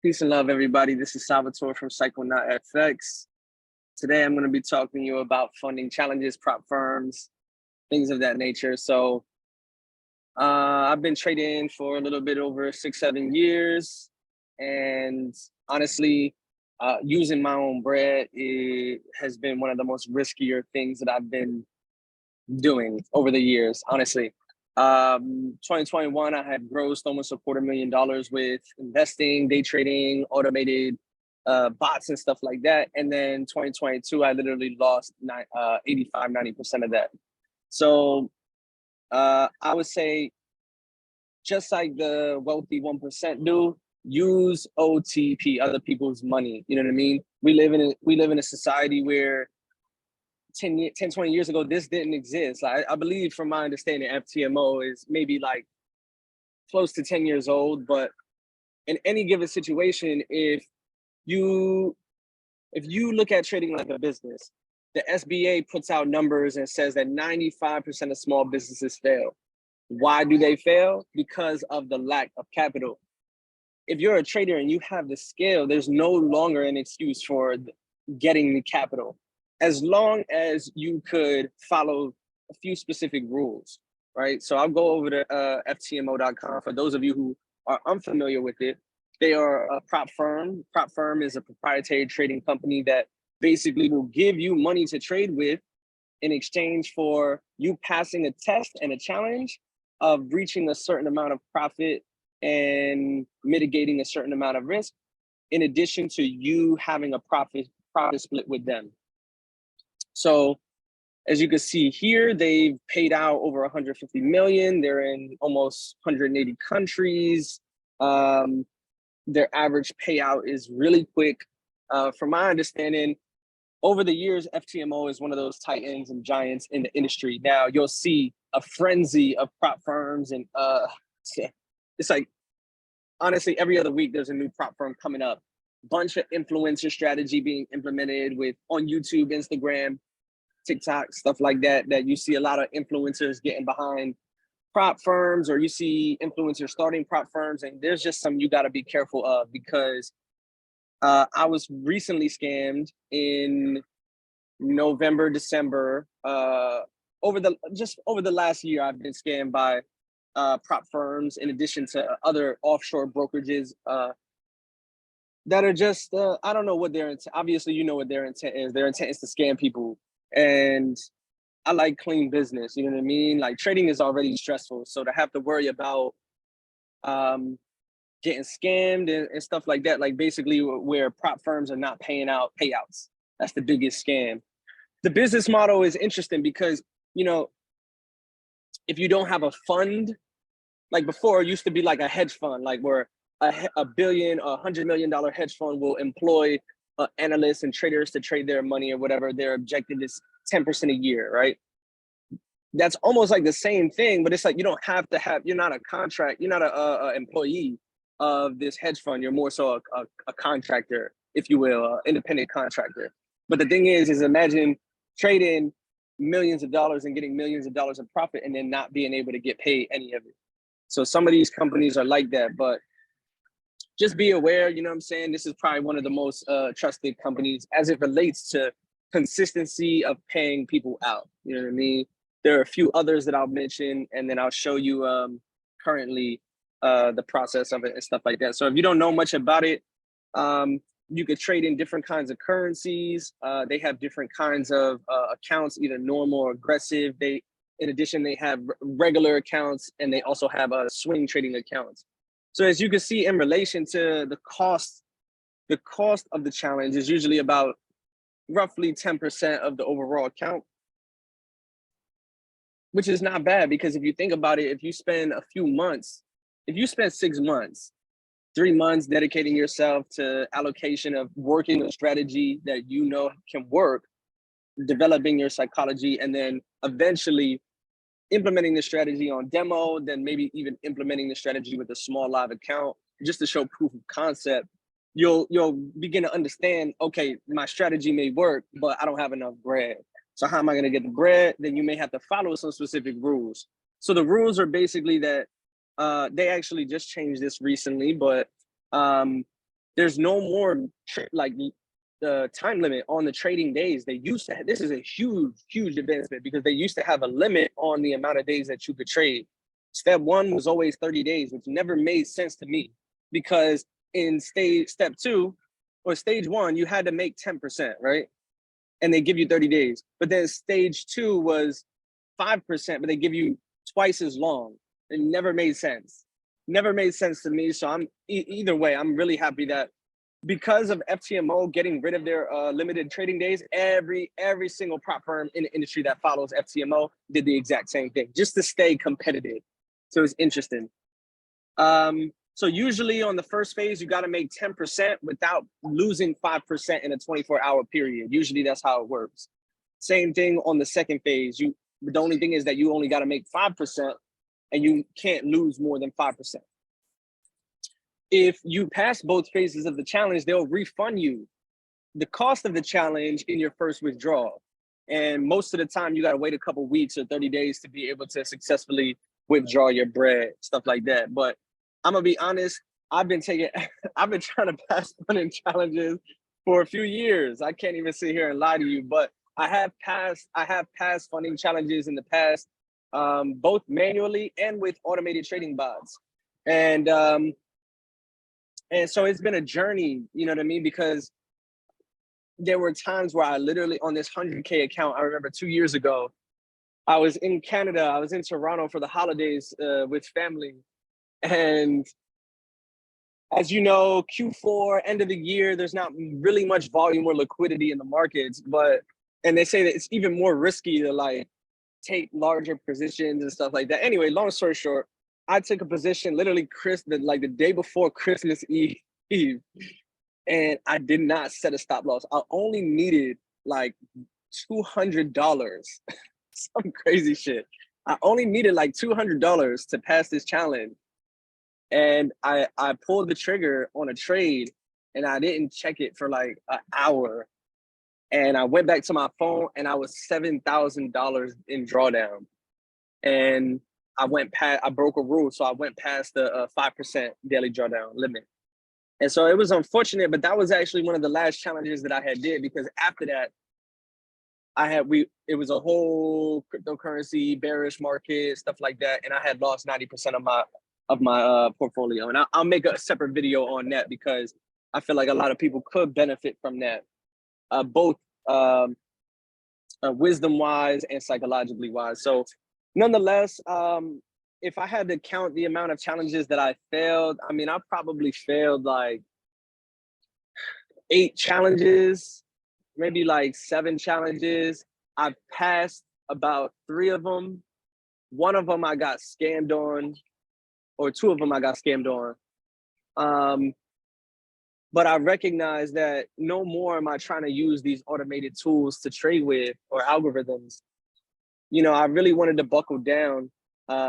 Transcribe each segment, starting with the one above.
Peace and love, everybody. This is Salvatore from Psychonaut FX. Today, I'm going to be talking to you about funding challenges, prop firms, things of that nature. So I've been trading for a little bit over 6-7 years. And honestly, using my own bread has been one of the most riskier things that I've been doing over the years, honestly. 2021, I had grossed almost $250,000 with investing, day trading, automated bots and stuff like that. And then 2022, I literally lost 85, 90% of that. So I would say, just like the wealthy 1% do, use OTP, other people's money. You know what I mean? We live in a society where 10, 20 years ago, this didn't exist. I believe, from my understanding, FTMO is maybe like close to 10 years old. But in any given situation, if you look at trading like a business, the SBA puts out numbers and says that 95% of small businesses fail. Why do they fail? Because of the lack of capital. If you're a trader and you have the scale, there's no longer an excuse for getting the capital, as long as you could follow a few specific rules, right? So I'll go over to FTMO.com. For those of you who are unfamiliar with it, they are a prop firm. Prop firm is a proprietary trading company that basically will give you money to trade with in exchange for you passing a test and a challenge of reaching a certain amount of profit and mitigating a certain amount of risk, in addition to you having a profit split with them. So as you can see here, they've paid out over 150 million. They're in almost 180 countries. Their average payout is really quick. From my understanding, over the years, FTMO is one of those titans and giants in the industry. Now you'll see a frenzy of prop firms, and it's like, honestly, every other week there's a new prop firm coming up. Bunch of influencer strategy being implemented on YouTube, Instagram, TikTok, stuff like that, that you see a lot of influencers getting behind prop firms, or you see influencers starting prop firms. And there's just some you got to be careful of, because I was recently scammed in November, December. Over the last year, I've been scammed by prop firms, in addition to other offshore brokerages that are just, I don't know what their intent. Obviously, you know what their intent is. Their intent is to scam people. And I like clean business. You know what I mean? Like, trading is already stressful. So to have to worry about getting scammed and stuff like that, like basically where prop firms are not paying out payouts, that's the biggest scam. The business model is interesting because, you know, if you don't have a fund, like before, it used to be like a hedge fund, like where a billion or $100 million hedge fund will employ analysts and traders to trade their money or whatever. Their objective is 10% a year, right? That's almost like the same thing, but it's like you don't have to have, you're not a contract, you're not a employee of this hedge fund. You're more so a contractor, if you will, independent contractor. But the thing is imagine trading millions of dollars and getting millions of dollars in profit and then not being able to get paid any of it. So some of these companies are like that, but just be aware, you know what I'm saying? This is probably one of the most trusted companies as it relates to consistency of paying people out. You know what I mean? There are a few others that I'll mention, and then I'll show you currently the process of it and stuff like that. So if you don't know much about it, you could trade in different kinds of currencies. They have different kinds of accounts, either normal or aggressive. In addition, they have regular accounts, and they also have swing trading accounts. So as you can see, in relation to the cost of the challenge is usually about roughly 10% of the overall account, which is not bad, because if you think about it, if you spend 6 months, 3 months dedicating yourself to allocation of working a strategy that you know can work, developing your psychology, and then eventually implementing the strategy on demo, then maybe even implementing the strategy with a small live account, just to show proof of concept, you'll begin to understand, okay, my strategy may work, but I don't have enough bread. So how am I going to get the bread? Then you may have to follow some specific rules. So the rules are basically that they actually just changed this recently, but there's no more like the time limit on the trading days. They used to this is a huge advancement, because they used to have a limit on the amount of days that you could trade. Step one was always 30 days, which never made sense to me, because in step two or stage one, you had to make 10%, right? And they give you 30 days. But then stage two was 5%, but they give you twice as long. It never made sense. Never made sense to me. So I'm either way, I'm really happy that because of FTMO getting rid of their limited trading days, every single prop firm in the industry that follows FTMO did the exact same thing, just to stay competitive. So it's interesting. So usually on the first phase, you got to make 10% without losing 5% in a 24-hour period. Usually that's how it works. Same thing on the second phase. The only thing is that you only got to make 5%, and you can't lose more than 5%. If you pass both phases of the challenge, they'll refund you the cost of the challenge in your first withdrawal. And most of the time, you got to wait a couple weeks or 30 days to be able to successfully withdraw your bread, stuff like that. But I'm gonna be honest, I've been trying to pass funding challenges for a few years. I can't even sit here and lie to you, but I have passed funding challenges in the past, both manually and with automated trading bots. And so it's been a journey, you know what I mean? Because there were times where I literally, on this 100K account, I remember 2 years ago, I was in Canada, I was in Toronto for the holidays with family. And as you know, Q4, end of the year, there's not really much volume or liquidity in the markets, and they say that it's even more risky to like take larger positions and stuff like that. Anyway, long story short, I took a position literally the day before Christmas Eve, and I did not set a stop loss. I only needed like $200, some crazy shit. I only needed like $200 to pass this challenge. And I pulled the trigger on a trade, and I didn't check it for like an hour. And I went back to my phone, and I was $7,000 in drawdown. And I broke a rule. So I went past the 5% daily drawdown limit. And so it was unfortunate, but that was actually one of the last challenges that I had did, because after that, it was a whole cryptocurrency bearish market, stuff like that. And I had lost 90% of my portfolio. And I'll make a separate video on that, because I feel like a lot of people could benefit from that, both wisdom wise and psychologically wise. So nonetheless, if I had to count the amount of challenges that I failed, I mean, I probably failed like 8 challenges, maybe like 7 challenges. I passed about 3 of them. One of them I got scammed on, or 2 of them I got scammed on. But I recognize that no more am I trying to use these automated tools to trade with, or algorithms. You know, I really wanted to buckle down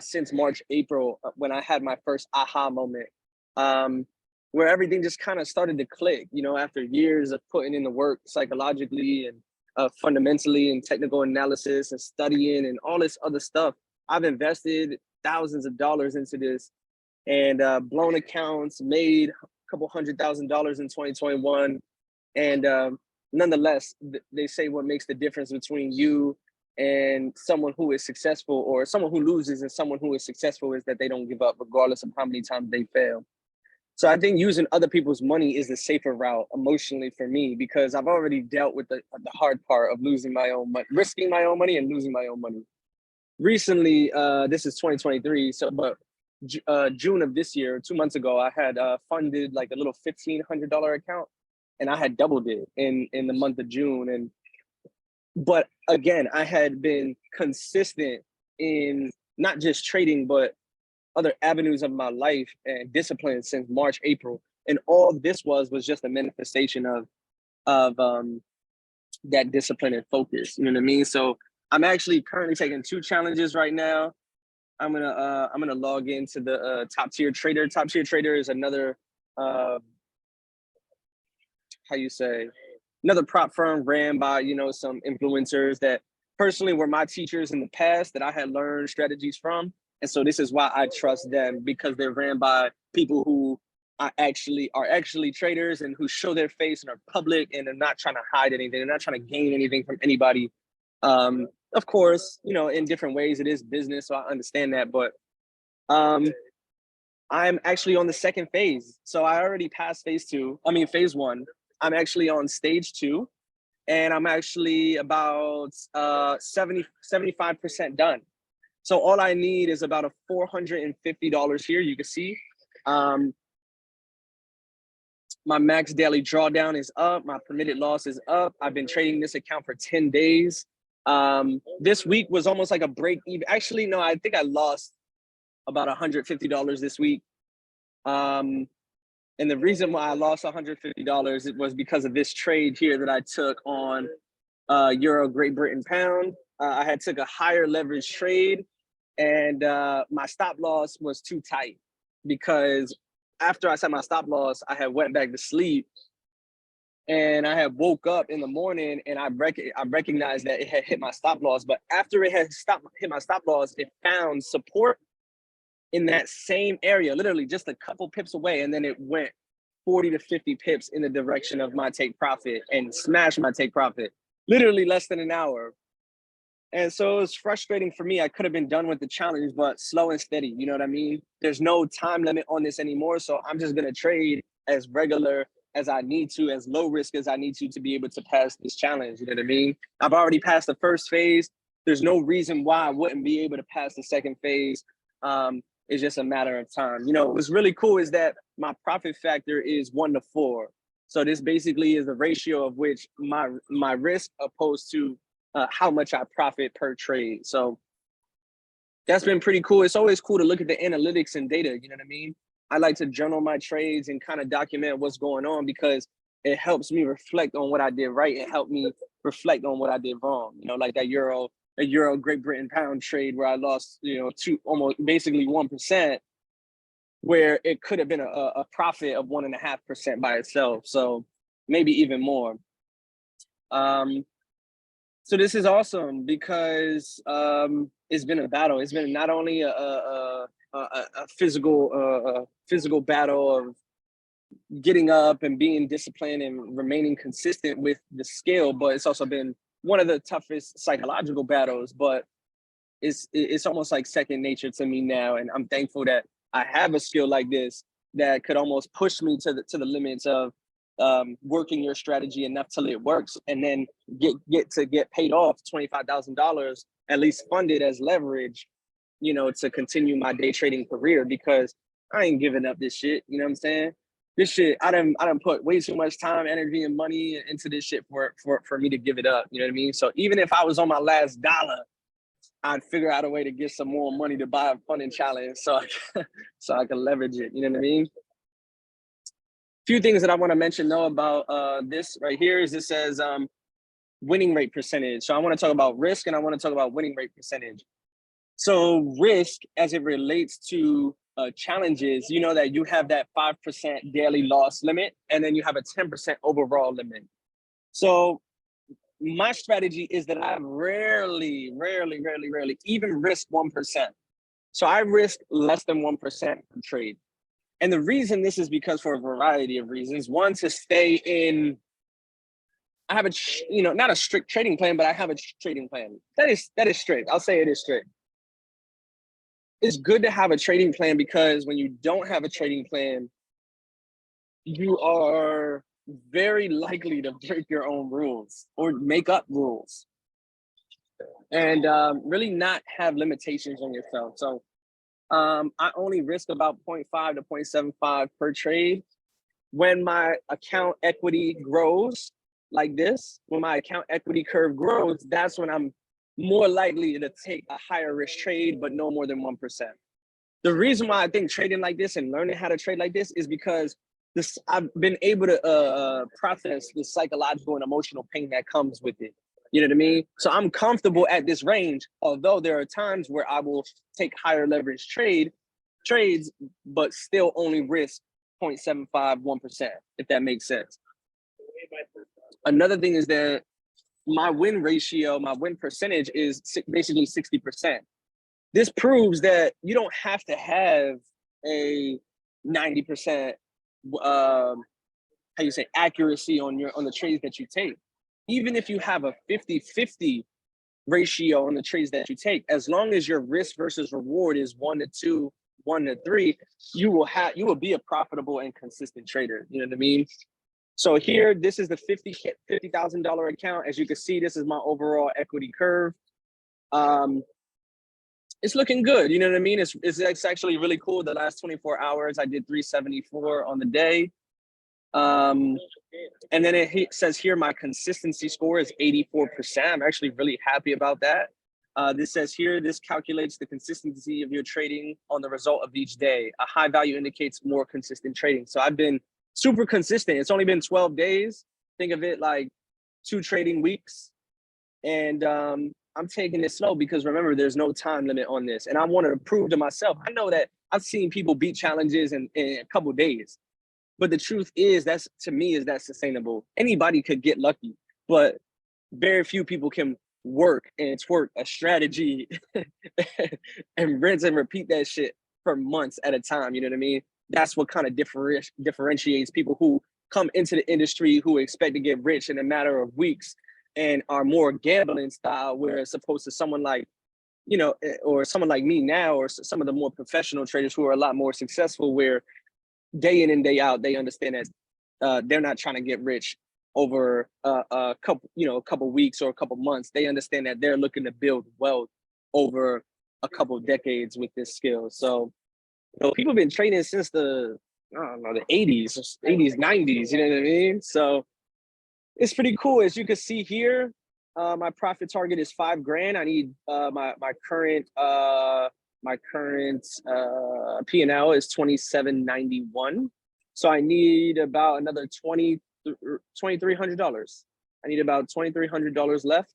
since March, April, when I had my first aha moment, where everything just kind of started to click, you know, after years of putting in the work psychologically and fundamentally, and technical analysis and studying and all this other stuff. I've invested thousands of dollars into this, and blown accounts, made a couple $100,000 in 2021. And nonetheless, they say what makes the difference between you and someone who is successful, or someone who loses and someone who is successful, is that they don't give up regardless of how many times they fail. So I think using other people's money is the safer route emotionally for me, because I've already dealt with the hard part of losing my own money, risking my own money and losing my own money. Recently, this is 2023, but June of this year, 2 months ago, I had funded like a little $1,500 account, and I had doubled it in the month of June. But again, I had been consistent in not just trading, but other avenues of my life and discipline since March, April. And all this was just a manifestation of that discipline and focus. You know what I mean? So I'm actually currently taking 2 challenges right now. I'm gonna log into the TopTier Trader. TopTier Trader is another another prop firm ran by, you know, some influencers that personally were my teachers in the past that I had learned strategies from. And so this is why I trust them, because they're ran by people who are actually traders and who show their face and are public and are not trying to hide anything. They're not trying to gain anything from anybody. Of course, you know, in different ways, it is business, so I understand that. But I'm actually on the second phase. So I already passed phase one. I'm actually on stage two, and I'm actually about 75% done. So all I need is about a $450 here. You can see my max daily drawdown is up. My permitted loss is up. I've been trading this account for 10 days. This week was almost like a break even. Actually, no, I think I lost about $150 this week. And the reason why I lost $150, it was because of this trade here that I took on Euro Great Britain pound. I had took a higher leverage trade, and my stop loss was too tight, because after I set my stop loss, I had went back to sleep, and I had woke up in the morning, and I recognized that it had hit my stop loss. But after it had hit my stop loss, it found support in that same area, literally just a couple pips away, and then it went 40 to 50 pips in the direction of my take profit and smashed my take profit, literally less than an hour. And so it was frustrating for me. I could have been done with the challenge, but slow and steady, you know what I mean? There's no time limit on this anymore, so I'm just gonna trade as regular as I need to, as low risk as I need to be able to pass this challenge, you know what I mean? I've already passed the first phase. There's no reason why I wouldn't be able to pass the second phase. It's just a matter of time. You know, what's really cool is that my profit factor is 1 to 4. So this basically is the ratio of which my risk opposed to how much I profit per trade. So that's been pretty cool. It's always cool to look at the analytics and data, you know what I mean? I like to journal my trades and kind of document what's going on, because it helps me reflect on what I did right and help me reflect on what I did wrong. You know, like that Euro Great Britain pound trade where I lost, you know, almost basically 1%, where it could have been a profit of 1.5% by itself. So maybe even more. So this is awesome because it's been a battle. It's been not only a physical battle of getting up and being disciplined and remaining consistent with the skill, but it's also been one of the toughest psychological battles. But it's almost like second nature to me now, and I'm thankful that I have a skill like this that could almost push me to the limits of working your strategy enough till it works, and then get paid off $25,000, at least funded as leverage, you know, to continue my day trading career, because I ain't giving up this shit. You know what I'm saying? This shit, I done put way too much time, energy, and money into this shit for me to give it up. You know what I mean? So even if I was on my last dollar, I'd figure out a way to get some more money to buy a funding challenge so I can leverage it. You know what I mean? Few things that I want to mention though about this right here is it says winning rate percentage. So I want to talk about risk and I want to talk about winning rate percentage. So risk, as it relates to challenges, you know that you have that 5% daily loss limit, and then you have a 10% overall limit. So my strategy is that I rarely even risk 1%. So I risk less than 1% per trade. And the reason this is because for a variety of reasons. One, to stay in, I have not a strict trading plan, but I have a trading plan. That is strict. I'll say it is strict. It's good to have a trading plan, because when you don't have a trading plan, you are very likely to break your own rules or make up rules and really not have limitations on yourself. So I only risk about 0.5 to 0.75 per trade. When my account equity grows like this, when my account equity curve grows, that's when I'm more likely to take a higher risk trade, but no more than 1%. The reason why I think trading like this and learning how to trade like this is because I've been able to process the psychological and emotional pain that comes with it. You know what I mean? So I'm comfortable at this range, although there are times where I will take higher leverage trades, but still only risk 0.75, 1%, if that makes sense. Another thing is that my win ratio, my win percentage is basically 60%. This proves that you don't have to have a 90% how you say, accuracy on the trades that you take. Even if you have a 50-50 ratio on the trades that you take, as long as your risk versus reward is 1 to 2, 1 to 3, you will be a profitable and consistent trader. You know what I mean? So here, this is the $50,000 account. As you can see, this is my overall equity curve. It's looking good. You know what I mean? It's actually really cool. The last 24 hours, I did 374 on the day. And then it says here, my consistency score is 84%. I'm actually really happy about that. This says here, this calculates the consistency of your trading on the result of each day. A high value indicates more consistent trading. So I've been super consistent. It's only been 12 days. Think of it like 2 trading weeks. And I'm taking it slow because remember, there's no time limit on this. And I wanted to prove to myself, I know that I've seen people beat challenges in a couple of days. But the truth is, to me, is that sustainable? Anybody could get lucky, but very few people can work and twerk a strategy and rinse and repeat that shit for months at a time. You know what I mean? That's what kind of differentiates people who come into the industry who expect to get rich in a matter of weeks and are more gambling style, whereas opposed to someone like, you know, or someone like me now, or some of the more professional traders who are a lot more successful, where day in and day out, they understand that they're not trying to get rich over a couple weeks or a couple months. They understand that they're looking to build wealth over a couple decades with this skill. So, you know, people have been trading since the 80s, 90s, you know what I mean? So it's pretty cool. As you can see here, my profit target is $5,000. I need my current P&L is $2,791. So I need about another $2,300. I need about $2,300 left.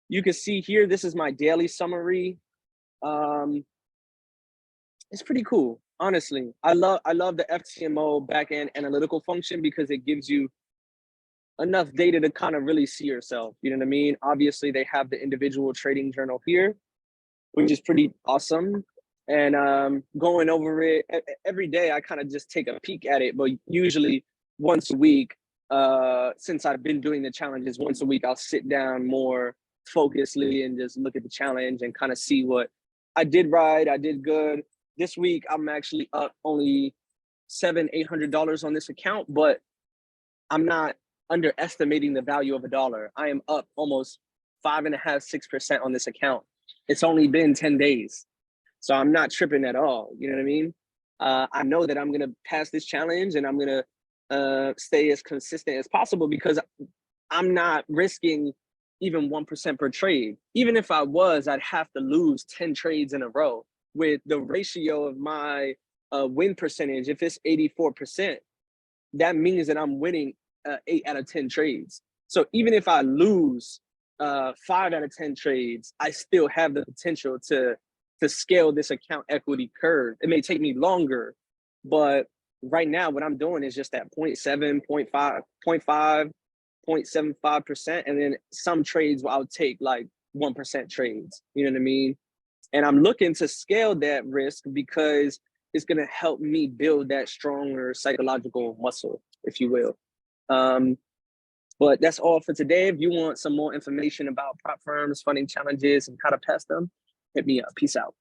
You can see here, this is my daily summary. It's pretty cool, honestly. I love the FTMO backend analytical function because it gives you enough data to kind of really see yourself. You know what I mean? Obviously, they have the individual trading journal here, which is pretty awesome. And going over it every day, I kind of just take a peek at it, but usually once a week, since I've been doing the challenges, once a week, I'll sit down more focusedly and just look at the challenge and kind of see what I did right, I did good. This week, I'm actually up only $700-800 on this account, but I'm not underestimating the value of a dollar. I am up almost 5.5–6% on this account. It's only been 10 days. So I'm not tripping at all. You know what I mean? I know that I'm going to pass this challenge and I'm going to stay as consistent as possible because I'm not risking even 1% per trade. Even if I was, I'd have to lose 10 trades in a row. With the ratio of my win percentage, if it's 84%, that means that I'm winning 8 out of 10 trades. So even if I lose 5 out of 10 trades, I still have the potential to scale this account equity curve. It may take me longer, but right now what I'm doing is just at 0.7, 0.5, 0.75%. And then some trades I'll take like 1% trades, you know what I mean? And I'm looking to scale that risk because it's going to help me build that stronger psychological muscle, if you will. But that's all for today. If you want some more information about prop firms, funding challenges, and how to pass them, hit me up. Peace out.